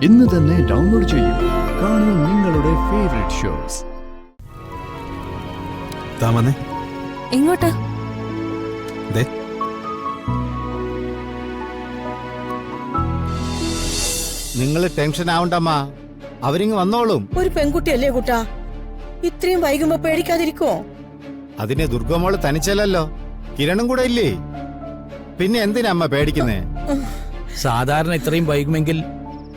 ഇന്ന് തന്നെ ഡൗൺലോഡ് ചെയ്യൂ. കാണൂ നിങ്ങളുടെ ഫേവറേറ്റ് ഷോസ്. എങ്ങോട്ടാ? നിങ്ങൾ ടെൻഷൻ ആവണ്ടമ്മ, അവരിങ്ങ് വന്നോളും. ഒരു പെൺകുട്ടിയല്ലേ കുട്ടാ, ഇത്രയും വൈകുമ്പോ പേടിക്കാതിരിക്കോ? അതിനെ ദുർഗമോള് തനിച്ചല്ലോ, കിരണും കൂടെ ഇല്ലേ? പിന്നെ എന്തിനാ അമ്മ പേടിക്കുന്നേ? സാധാരണ ഇത്രയും വൈകുമെങ്കിൽ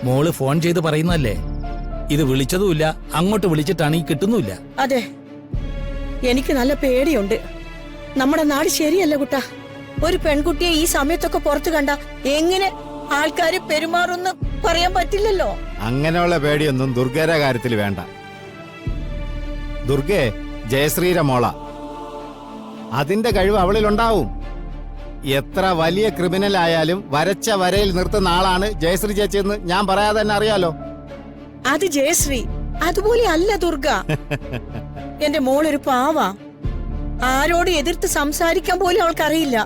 മോള് ഫോൺ ചെയ്ത് പറയുന്നല്ലേ. ഇത് വിളിച്ചതുമില്ല, അങ്ങോട്ട് വിളിച്ചിട്ടാണെങ്കിൽ കിട്ടുന്നുമില്ല. അതെ, എനിക്ക് നല്ല പേടിയുണ്ട്. നമ്മുടെ നാട് ശരിയല്ല കുട്ടാ. ഒരു പെൺകുട്ടിയെ ഈ സമയത്തൊക്കെ പുറത്തു കണ്ട എങ്ങനെ ആൾക്കാര് പെരുമാറുന്ന് പറയാൻ പറ്റില്ലല്ലോ. അങ്ങനെയുള്ള പേടിയൊന്നും ദുർഗയുടെ കാര്യത്തിൽ വേണ്ട. ദുർഗയെ ജയശ്രീയുടെ മോള, അതിന്റെ കഴിവ് അവളിലുണ്ടാവും. എത്ര വലിയ ക്രിമിനൽ ആയാലും വരച്ച വരയിൽ നിർത്തുന്ന ആളാണ് ജയശ്രീ ചേച്ചിയെന്ന് ഞാൻ പറയാതെ തന്നെ അറിയാലോ. അത് ജയശ്രീ, അതുപോലെ അല്ല ദുർഗ. എന്റെ മോളൊരു പാവാ, ആരോട് എതിർത്ത് സംസാരിക്കാൻ പോലും അവൾക്കറിയില്ല.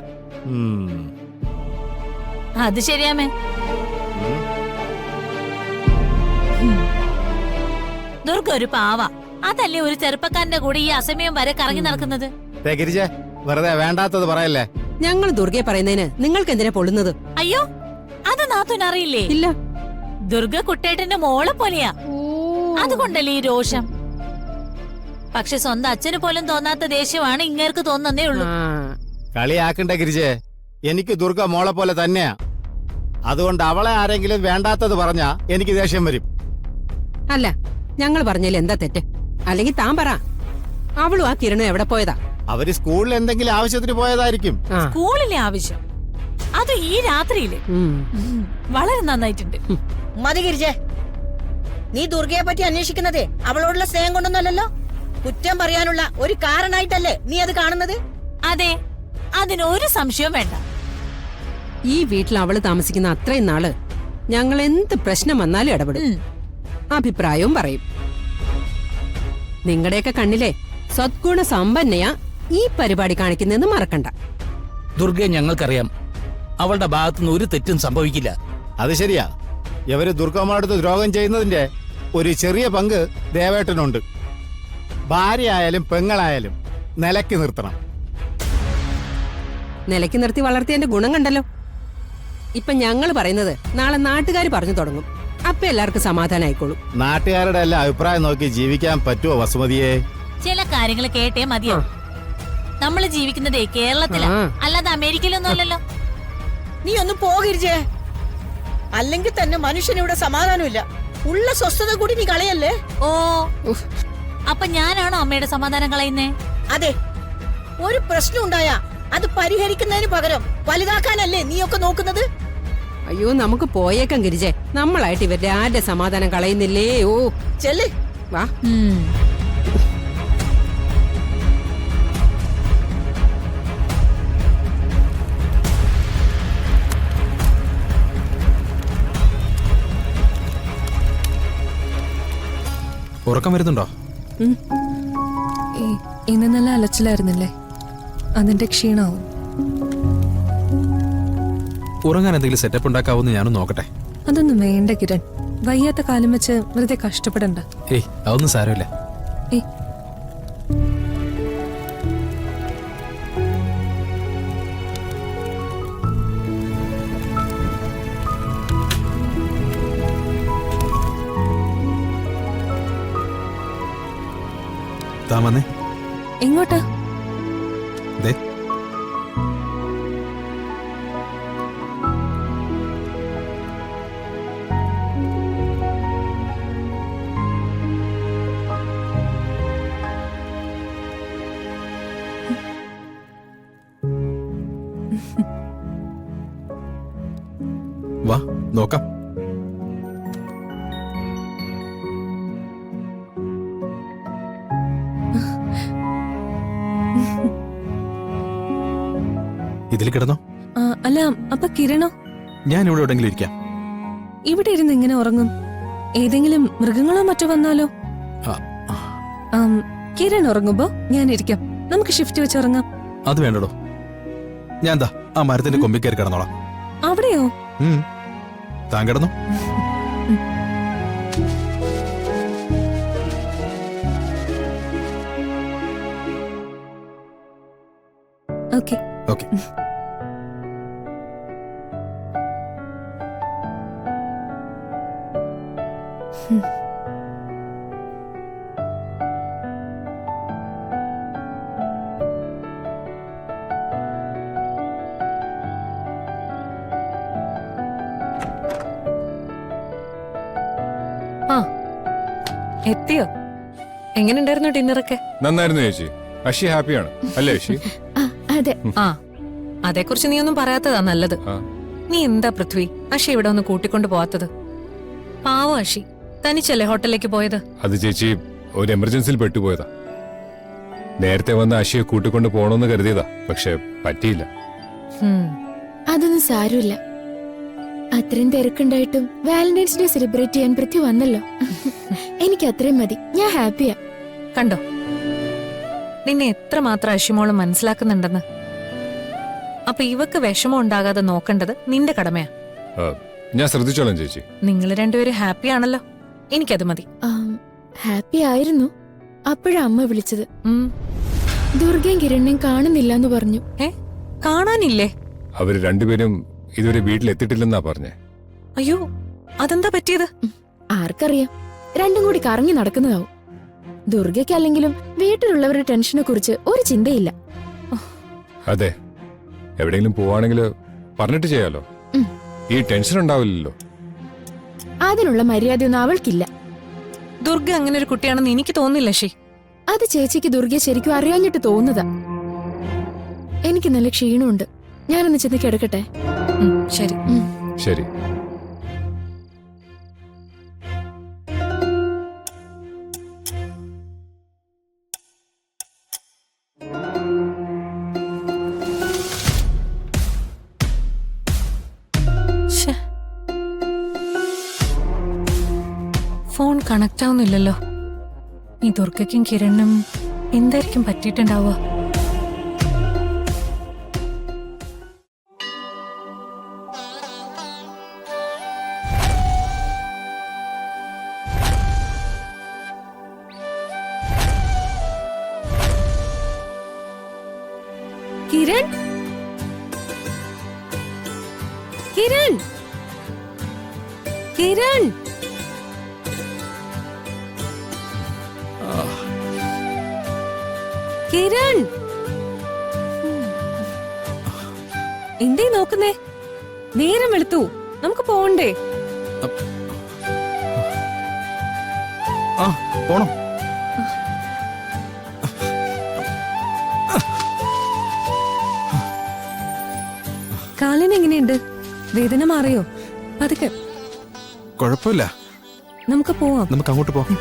അത് ശരിയാമേ. ദുർഗ ഒരു പാവ, അതല്ലേ ഒരു ചെറുപ്പക്കാരന്റെ കൂടെ ഈ അസമയം വരെ കറങ്ങി നടക്കുന്നത്. വെറുതെ വേണ്ടാത്തത് പറയല്ലേ. ഞങ്ങൾ ദുർഗയെ പറയുന്നതിന് നിങ്ങൾക്ക് എന്തിനാ പൊള്ളുന്നത്? അയ്യോ, അത് നാത്തൂന് അറിയില്ലേ? ഇല്ല. ദുർഗ കുട്ടേട്ടന്റെ മോളെ പോലെയാ, അതുകൊണ്ടല്ലേ ഈ രോഷം. പക്ഷെ സ്വന്തം അച്ഛന് പോലും തോന്നാത്ത ദേഷ്യമാണ് ഇങ്ങേർക്ക് തോന്നുന്നേ ഉള്ളൂ. കളിയാക്കണ്ട ഗിരിജെ, എനിക്ക് ദുർഗ മോളെ പോലെ തന്നെയാ. അതുകൊണ്ട് അവളെ ആരെങ്കിലും വേണ്ടാത്തത് പറഞ്ഞാ എനിക്ക് ദേഷ്യം വരും. അല്ല, ഞങ്ങൾ പറഞ്ഞാൽ എന്താ തെറ്റ്? അല്ലെങ്കിൽ താൻ പറ, അവളും ആ കിരണും എവിടെ പോയതാ? അവര് സ്കൂളിൽ എന്തെങ്കിലും ആവശ്യത്തിന് പോയതായിരിക്കും. സ്കൂളിലെ ആവശ്യം, അത് ഈ രാത്രിയില്. വളരെ നന്നായിട്ടുണ്ട്. മതി ഗിരിജെ, നീ ദുർഗയെ പറ്റി അന്വേഷിക്കുന്നതേ അവളോടുള്ള സ്നേഹം കൊണ്ടൊന്നല്ലോ, കുറ്റം പറയാനുള്ള ഒരു കാരണായിട്ടല്ലേ നീ അത് കാണുന്നത്? അതെ, അതിനൊരു സംശയവും വേണ്ട. ഈ വീട്ടിൽ അവള് താമസിക്കുന്ന അത്രയും നാള് ഞങ്ങൾ എന്ത് പ്രശ്നം വന്നാലും ഇടപെടും, അഭിപ്രായവും പറയും. നിങ്ങളുടെയൊക്കെ കണ്ണിലെ സദ്ഗുണ സമ്പന്നയാ ഈ പരിപാടി കാണിക്കുന്നെന്ന് മറക്കണ്ട. ദുർഗയെ ഞങ്ങൾക്കറിയാം, അവളുടെ ഭാഗത്തുനിന്ന് ഒരു തെറ്റും സംഭവിക്കില്ല. അത് ശരിയാ. ഇവര് ദുർഗമ്മടുത്ത് ദ്രോഹം ചെയ്യുന്നതിന്റെ ഒരു ചെറിയ പങ്ക് ദേവേട്ടനുണ്ട്. ഭാര്യയായാലും പെങ്ങളായാലും നിലയ്ക്ക് നിർത്തണം. നിലയ്ക്ക് നിർത്തി വളർത്തിയതിന്റെ ഗുണം കണ്ടല്ലോ. ഇപ്പൊ ഞങ്ങൾ പറയുന്നത് നാളെ നാട്ടുകാർ പറഞ്ഞു തുടങ്ങും. അപ്പൊ എല്ലാവർക്കും സമാധാനായിക്കോളും. നാട്ടുകാരുടെ എല്ലാം അഭിപ്രായം നോക്കി ജീവിക്കാൻ പറ്റുമോ വസുമതിയെ? ചില കാര്യങ്ങൾ കേട്ടേ മതിയോ. നമ്മള് ജീവിക്കുന്നതേ കേരളത്തിലാ, അല്ലാതെ അമേരിക്കയിലൊന്നും അല്ലല്ലോ. നീ ഒന്ന് പോകിരിച്ചേ, അല്ലെങ്കിൽ തന്നെ മനുഷ്യനിവിടെ സമാധാനമില്ല. ഉള്ള സ്വസ്ഥത കൂടി നീ കളയല്ലേ. ഓ, അപ്പൊ ഞാനാണോ അമ്മയുടെ സമാധാനം കളയുന്നേ? അതെ, ഒരു പ്രശ്നം ഉണ്ടായാ അത് പരിഹരിക്കുന്നതിന് പകരം വലുതാക്കാനല്ലേ നീയൊക്കെ നോക്കുന്നത്? അയ്യോ, നമുക്ക് പോയേക്കാം ഗിരിജെ. നമ്മളായിട്ട് ഇവരുടെ ആരുടെ സമാധാനം കളയുന്നില്ലേ? ഓ ചെല്ല്, വാ. ഉറക്കം വരുന്നുണ്ടോ? ഇന്ന് നല്ല അലച്ചിലായിരുന്നില്ലേ, അതിന്റെ ക്ഷീണാവും. ഉറങ്ങാൻ എന്തെങ്കിലും സെറ്റപ്പ് ഉണ്ടാക്കാവൂന്ന് ഞാനും നോക്കട്ടെ. അതൊന്നും വേണ്ട കിരൺ, വയ്യാത്ത കാലം വെച്ച് വെറുതെ കഷ്ടപ്പെടണ്ട. ഏയ്, അതൊന്നും സാരമില്ല. താമന്നേ. എങ്ങോട്ടാ? ദേ, വാ നോക്കാം. ഇതിൽ കിടന്നോ? അല്ല, അപ്പൊ കിരണോ? ഞാൻ ഇവിടെ എവിടെങ്കിലും ഇരിക്കാം. ഇവിടെ ഇരുന്ന് ഇങ്ങനെ ഉറങ്ങും? ഏതെങ്കിലും മൃഗങ്ങളോ മറ്റോ വന്നാലോ? കിരൺ ഉറങ്ങുമ്പോ ഞാൻ ഇരിക്കാം, നമുക്ക് ഷിഫ്റ്റ് വെച്ച് ഉറങ്ങാം. അത് വേണ്ടടോ, ഞാൻ ദാ ആ മരത്തിന്റെ കൊമ്പിൽ കയറി കിടന്നോളാം. അവിടെയോ? താൻ കിടന്നു. ഓക്കെ. ഓക്കെ. ആ എത്തിയോ? എങ്ങനെയുണ്ടായിരുന്നു ഡിന്നറൊക്കെ? നന്നായിരുന്നു ചേച്ചി. അഷി ഹാപ്പിയാണ് അല്ലേ അഷി? അതെ. ആ അതേക്കുറിച്ച് നീ ഒന്നും പറയാത്തതാ നല്ലത്. ആ. നീ എന്താ പൃഥ്വി അഷി ഇവിടെ ഒന്ന് കൂട്ടിക്കൊണ്ട് പോവാത്തത്? പാവം അഷി തനിച്ചല്ലേ ഹോട്ടലിലേക്ക് പോയത്? അത് ചേച്ചി ഒരു എമർജൻസിയിൽ പെട്ടുപോയതാ. നേരത്തെ വന്ന് അഷിയെ കൂട്ടിക്കൊണ്ട് പോണോന്ന് കരുതിയതാ, പക്ഷെ പറ്റിയില്ല. അതൊന്നും സാരമില്ല. അത്രയും തിരക്കുണ്ടായിട്ടും വാലന്റൈൻസ് ഡേ സെലിബ്രേറ്റ് ചെയ്യാൻ പൃഥ്വി വന്നല്ലോ. എനിക്ക് അത്രയും മതി. ഞാൻ ഹാപ്പിയാ. കണ്ടോ നിന്നെ എത്രമാത്രം അഷിമോള് മനസ്സിലാക്കുന്നുണ്ടെന്ന്. അപ്പൊ ഇവക്ക് വിഷമം ഉണ്ടാകാതെ നോക്കേണ്ടത് നിന്റെ കടമയാ. ഞാൻ ശ്രദ്ധിച്ചോളാം ചേച്ചി. നിങ്ങൾ രണ്ടുപേരും ഹാപ്പി ആണല്ലോ, എനിക്കത് മതി. ഹാപ്പി ആയിരുന്നു. അപ്പോഴാ അമ്മ വിളിച്ചത്. ഉം. ദുർഗയും കിരണിനെയും കാണുന്നില്ല എന്ന് പറഞ്ഞു. കാണാനില്ലേ? അവര് രണ്ടുപേരും ഇതുവരെ വീട്ടിലെത്തിയിട്ടില്ലെന്നാ പറഞ്ഞേ. അയ്യോ അതെന്താ പറ്റിയത്? ആർക്കറിയാം, രണ്ടും കൂടി കറങ്ങി നടക്കുന്നതാവും. ദുർഗയ്ക്കല്ലെങ്കിലും വീട്ടിലുള്ളവരുടെ ടെൻഷനെ കുറിച്ച് ഒരു ചിന്തയില്ല. അതെ, എവിടെയെങ്കിലും പോവാണെങ്കിൽ പറഞ്ഞിട്ട് ചെയ്യാലോ. ഈ ടെൻഷൻ ഉണ്ടാവില്ലല്ലോ. അതിനുള്ള മര്യാദയൊന്നും അവൾക്കില്ല. ദുർഗ അങ്ങനെ ഒരു കുട്ടിയാണെന്ന് എനിക്ക് തോന്നില്ല ശി. അത് ചേച്ചിക്ക് ദുർഗയെ ശരിക്കും അറിയാഞ്ഞിട്ട് തോന്നുന്നതാ. എനിക്ക് നല്ല ക്ഷീണമുണ്ട്. ഞാനൊന്ന് ചെന്ന് കിടക്കട്ടെ. ശരി. ശരി. ഫോൺ കണക്ട് ആവുന്നില്ലല്ലോ. ഈ ദുർഗയ്ക്കും കിരണിനും എന്തായിരിക്കും പറ്റിയിട്ടുണ്ടാവുക? കിരൺ, കിരൺ, കിരൺ. കിരൺ എന്തേ നോക്കുന്നേ? നേരം വെളുത്തു, നമുക്ക് പോണ്ടേ? ആ പോണം. കാലിന് എങ്ങനെയുണ്ട്? വേദന മാറിയോ? പതുക്കെ. കുഴപ്പമില്ല, നമുക്ക് പോവാം. നമുക്ക് അങ്ങോട്ട് പോവാം.